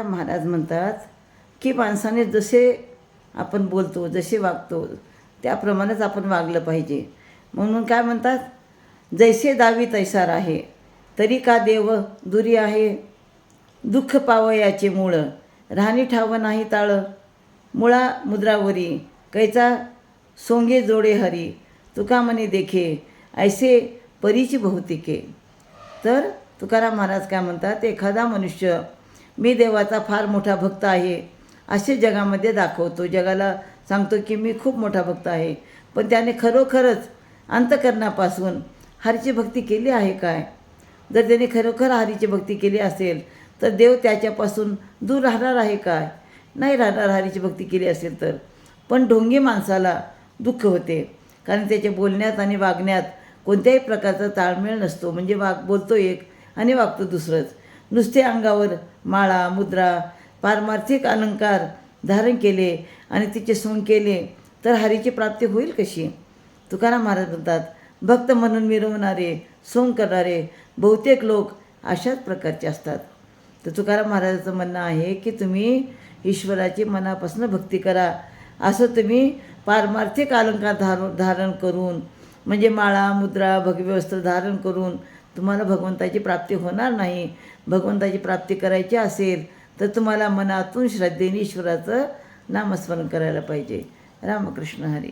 महाराज म्हणतात की माणसाने जसे आपण बोलतो, जसे वागतो, त्याप्रमाणेच आपण वागलं पाहिजे. म्हणून काय म्हणतात, जैसे दावी तैसा राहे, तरी का देव दुरी आहे. दुःख पावयाचे मूळ, राहणी ठाव नाही ताळ. मुळा मुद्रावरी, कैचा सोंगे जोडे हरी. तुका म्हणे देखे, ऐसे परीची बहुतिके. तर तुकाराम महाराज काय म्हणतात, एखादा मनुष्य मी देवाचा फार मोठा भक्त आहे असे जगामध्ये दाखवतो, जगाला सांगतो की मी खूप मोठा भक्त आहे, पण त्याने खरोखरच अंतःकरणापासून हरीची भक्ती केली आहे काय? जर त्याने खरोखर हरीची भक्ती केली असेल तर देव त्याच्यापासून दूर राहणार आहे काय? नाही राहणार, हरीची भक्ती केली असेल तर. पण ढोंगी माणसाला दुःख होते, कारण त्याच्या बोलण्यात आणि वागण्यात कोणत्याही प्रकारचा ताळमेळ नसतो. म्हणजे बोलतो एक आणि वागतो दुसरंच. नुसते अंगावर माळा, मुद्रा, पारमार्थिक अलंकार धारण केले आणि तिचे सोंग केले तर हरीची प्राप्ती होईल कशी? तुकाराम महाराज म्हणतात, भक्त म्हणून मिरवणारे, सोंग करणारे बहुतेक लोक अशाच प्रकारचे असतात. तर तुकाराम महाराजांचं म्हणणं आहे की तुम्ही ईश्वराची मनापासून भक्ती करा. असं तुम्ही पारमार्थिक अलंकार धारण करून, म्हणजे माळा, मुद्रा, भगवे वस्त्र धारण करून तुम्हाला भगवंताची प्राप्ती होणार नाही. भगवंताची प्राप्ती करायची असेल तर तुम्हाला मनातून श्रद्धेने ईश्वराचं नामस्मरण करायला पाहिजे. रामकृष्ण हरी.